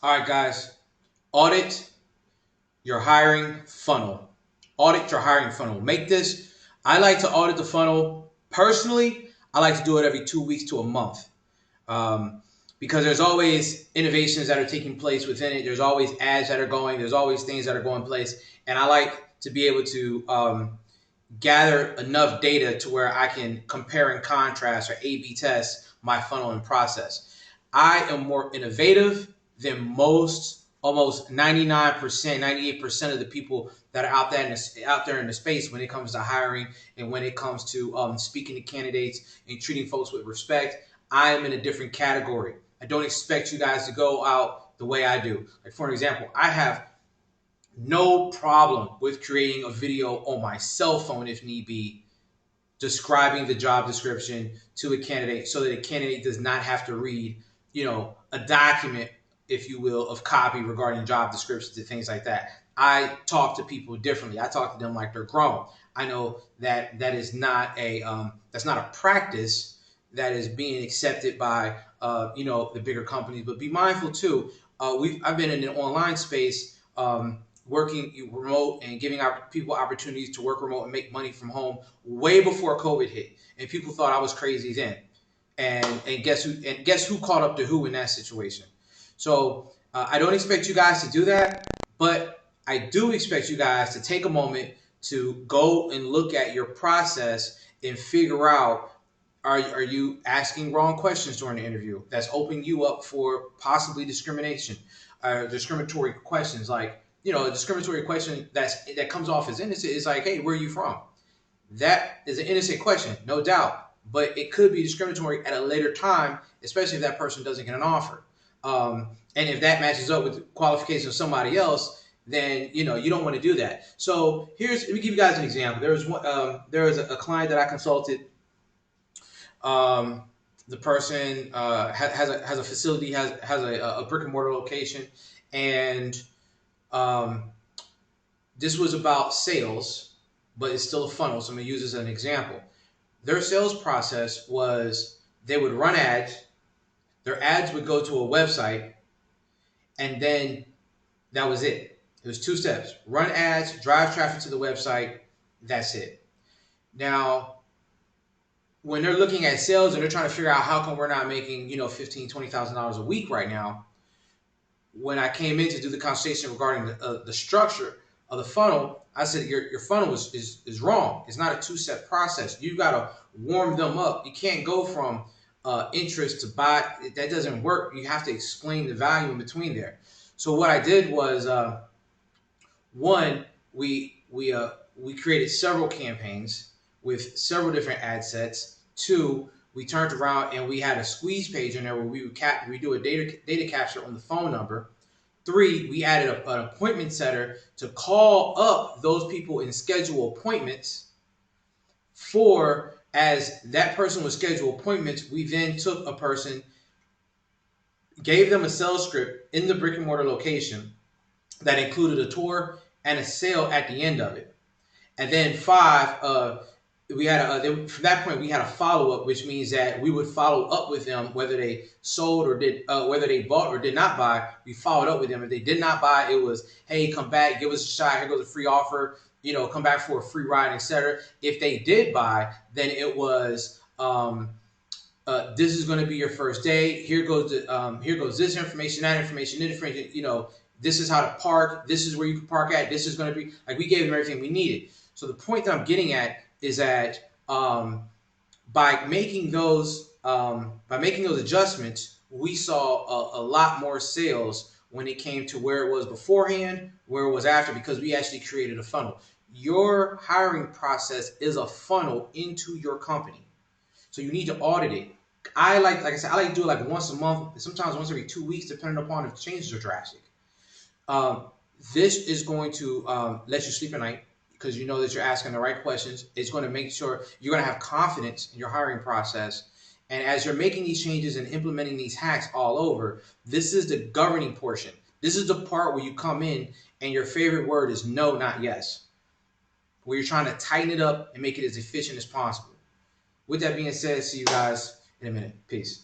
All right, guys, audit your hiring funnel. Audit your hiring funnel. Make this, I like to audit the funnel personally. I like to do it every 2 weeks to a month um, because there's always innovations that are taking place within it. There's always ads that are going, there's always things that are going place. And I like to be able to gather enough data to where I can compare and contrast or A/B test my funnel and process. I am more innovative than most, almost 99%, 98% of the people that are out there in the space when it comes to hiring and when it comes to speaking to candidates and treating folks with respect. I am in a different category. I don't expect you guys to go out the way I do. Like, for an example, I have no problem with creating a video on my cell phone if need be, describing the job description to a candidate so that a candidate does not have to read, a document, if you will, of copy regarding job descriptions and things like that. I talk to people differently. I talk to them like they're grown. I know that is not that's not a practice that is being accepted by the bigger companies. But be mindful too. I've been in an online space. Working remote and giving people opportunities to work remote and make money from home way before COVID hit, and people thought I was crazy then. And guess who caught up to who in that situation? So I don't expect you guys to do that, but I do expect you guys to take a moment to go and look at your process and figure out, are you asking wrong questions during the interview? That's opening you up for possibly discrimination, discriminatory questions. Like, a discriminatory question that comes off as innocent is like, hey, where are you from? That is an innocent question, no doubt, but it could be discriminatory at a later time, especially if that person doesn't get an offer. And if that matches up with the qualifications of somebody else, then you don't want to do that. So let me give you guys an example. There was a client that I consulted. Um, the person has a facility, has a brick and mortar location, and um, this was about sales, but it's still a funnel. So I'm gonna use this as an example. Their sales process was they would run ads. Their ads would go to a website, and then that was it. It was 2 steps: run ads, drive traffic to the website. That's it. Now, when they're looking at sales and they're trying to figure out how come we're not making $15,000-$20,000 a week right now, when I came in to do the conversation regarding the structure of the funnel, I said your funnel is wrong. It's not a 2-step process. You got to warm them up. You can't go from interest to buy. That doesn't work. You have to explain the value in between there. So what I did was, one, we created several campaigns with several different ad sets. Two, we turned around and we had a squeeze page in there where we do a data capture on the phone number. Three, we added an appointment setter to call up those people and schedule appointments. Four, as that person would schedule appointments, we then took a person, gave them a sales script in the brick and mortar location that included a tour and a sale at the end of it. And then five, we had from that point we had a follow up, which means that we would follow up with them whether they sold or whether they bought or did not buy. We followed up with them. If they did not buy, it was, hey, come back, give us a shot. Here goes a free offer. Come back for a free ride, etc. If they did buy, then it was, this is going to be your first day. Here goes this information, that information, that information. This is how to park. This is where you can park at. This is going to be, like, we gave them everything we needed. So the point that I'm getting at is that by making those adjustments, we saw a lot more sales when it came to where it was beforehand, where it was after, because we actually created a funnel. Your hiring process is a funnel into your company, so you need to audit it. Like I said, I like to do it like once a month, sometimes once every 2 weeks, depending upon if the changes are drastic. Um, this is going to let you sleep at night because you know that you're asking the right questions. It's going to make sure you're going to have confidence in your hiring process. And as you're making these changes and implementing these hacks all over, this is the governing portion. This is the part where you come in and your favorite word is no, not yes, where you're trying to tighten it up and make it as efficient as possible. With that being said, see you guys in a minute. Peace.